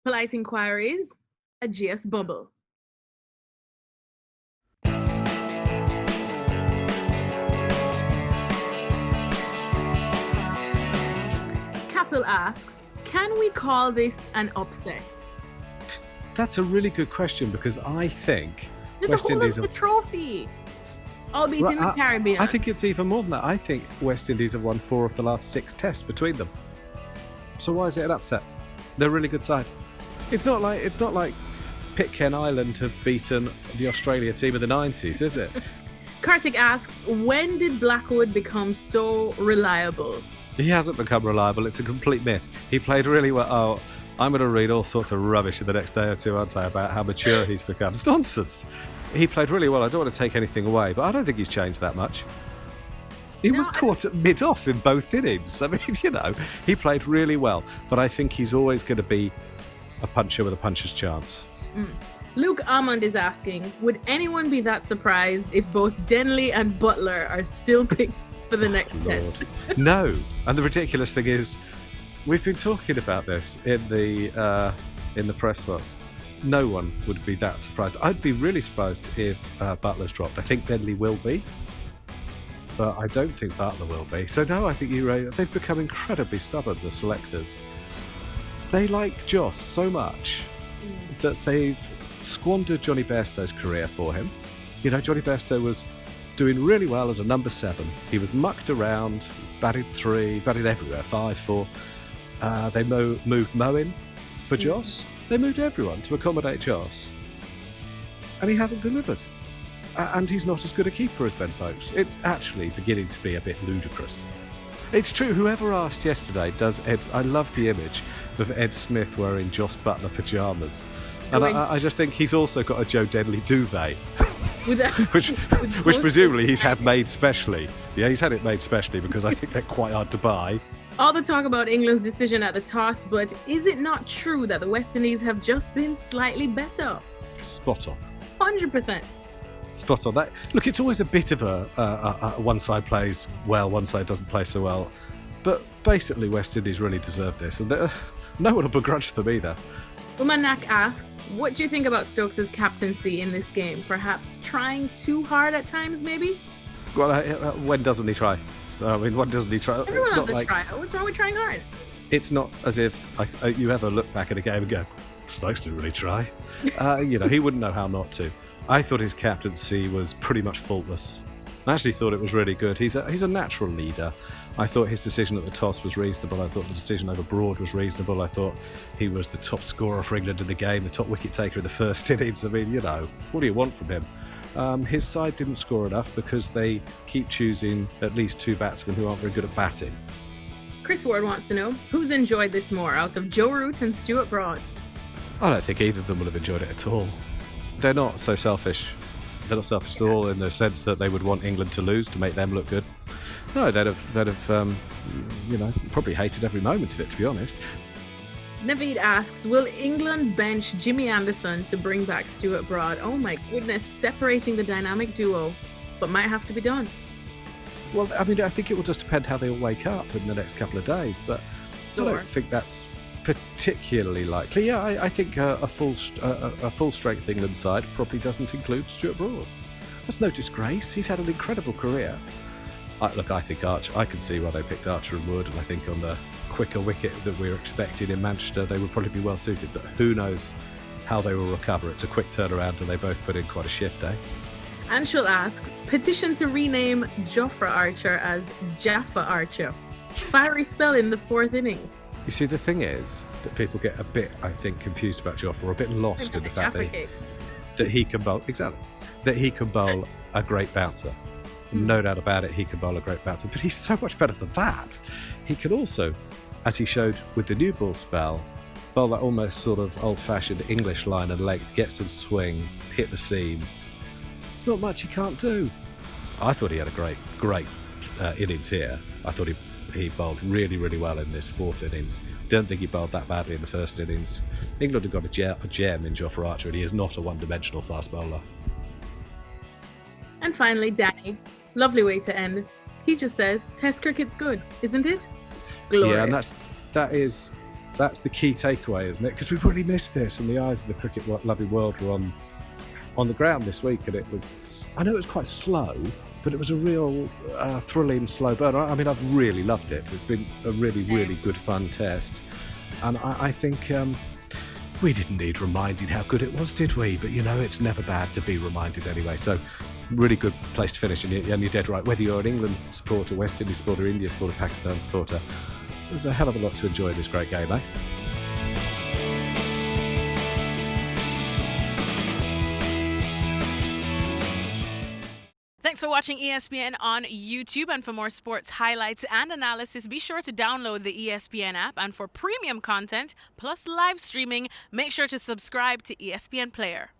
Polite inquiries, Ageas Bowl. Capel asks, can we call this an upset? That's a really good question because I think Just West Indies the trophy, albeit in the Caribbean. I think it's even more than that. I think West Indies have won 4 of the last 6 tests between them. So why is it an upset? They're a really good side. It's not like Pitcairn Island have beaten the Australia team of the 90s, is it? Kartik asks, when did Blackwood become so reliable? He hasn't become reliable. It's a complete myth. He played really well. Oh, I'm going to read all sorts of rubbish in the next day or two, aren't I, about how mature he's become. It's nonsense. He played really well. I don't want to take anything away, but I don't think he's changed that much. He was caught at mid-off in both innings. I mean, he played really well, but I think he's always going to be a puncher with a puncher's chance. Luke Almond is asking, would anyone be that surprised if both Denley and Butler are still picked for the next test? No. And the ridiculous thing is, we've been talking about this in the press box. No one would be that surprised. I'd be really surprised if Butler's dropped. I think Denley will be, but I don't think Butler will be. So no, I think they've become incredibly stubborn, the selectors. They like Joss so much that they've squandered Johnny Bairstow's career for him. Johnny Bairstow was doing really well as a number 7. He was mucked around, batted 3, batted everywhere, 5, 4. They moved Mo in for Joss. They moved everyone to accommodate Joss. And he hasn't delivered. And he's not as good a keeper as Ben Folkes. It's actually beginning to be a bit ludicrous. It's true, whoever asked yesterday does Ed's. I love the image of Ed Smith wearing Joss Butler pyjamas. And I just think he's also got a Joe Denley duvet, which presumably he's had made specially. Yeah, he's had it made specially because I think they're quite hard to buy. All the talk about England's decision at the toss, but is it not true that the West Indies have just been slightly better? Spot on. 100%. Spot on. That. Look, it's always a bit of a one side plays well, one side doesn't play so well. But basically, West Indies really deserve this, and no one will begrudge them either. Umanak asks, what do you think about Stokes' captaincy in this game? Perhaps trying too hard at times, maybe? Well, when doesn't he try? I mean, when doesn't he try? Everyone loves a try. What's wrong with trying hard? It's not as if you ever look back at a game and go, Stokes didn't really try. He wouldn't know how not to. I thought his captaincy was pretty much faultless. I actually thought it was really good. He's a natural leader. I thought his decision at the toss was reasonable. I thought the decision over Broad was reasonable. I thought he was the top scorer for England in the game, the top wicket taker in the first innings. I mean, what do you want from him? His side didn't score enough because they keep choosing at least 2 batsmen who aren't very good at batting. Chris Ward wants to know, who's enjoyed this more out of Joe Root and Stuart Broad? I don't think either of them will have enjoyed it at all. They're not so selfish. They're not selfish at all in the sense that they would want England to lose to make them look good. No, they'd have probably hated every moment of it, to be honest. Naveed asks, will England bench Jimmy Anderson to bring back Stuart Broad? Oh my goodness, separating the dynamic duo, but might have to be done. Well, I mean, I think it will just depend how they all wake up in the next couple of days, but I don't think that's particularly likely. Yeah, I think a full strength England side probably doesn't include Stuart Broad. That's no disgrace. He's had an incredible career. I think I can see why they picked Archer and Wood, and I think on the quicker wicket that we were expecting in Manchester, they would probably be well suited, but who knows how they will recover. It's a quick turnaround and they both put in quite a shift, eh? Anshul asks, petition to rename Jofra Archer as Jaffa Archer. Fiery spell in the 4th innings. You see, the thing is that people get a bit, I think, confused about Jofra, or a bit lost in the fact that he can bowl, exactly, that he can bowl a great bouncer. No doubt about it, he can bowl a great bouncer, but he's so much better than that. He can also, as he showed with the new ball spell, bowl that almost sort of old-fashioned English line and length, get some swing, hit the seam. There's not much he can't do. I thought he had a great innings here. I thought he bowled really, really well in this 4th innings. Don't think he bowled that badly in the 1st innings. England have got a gem in Jofra Archer, and he is not a one-dimensional fast bowler. And finally, Danny, lovely way to end. He just says, Test cricket's good, isn't it? Glorious. Yeah, and that is That's the key takeaway, isn't it? Because we've really missed this, and the eyes of the cricket-loving world were on the ground this week, and it was, I know it was quite slow, but it was a real thrilling slow burn. I mean, I've really loved it. It's been a really, really good fun test, and I think we didn't need reminding how good it was, did we? But, you know, it's never bad to be reminded anyway. So, really good place to finish, and you're dead right. Whether you're an England supporter, West Indies supporter, India supporter, Pakistan supporter, there's a hell of a lot to enjoy in this great game, eh? Thanks for watching ESPN on YouTube, and for more sports highlights and analysis, be sure to download the ESPN app, and for premium content plus live streaming, make sure to subscribe to ESPN Player.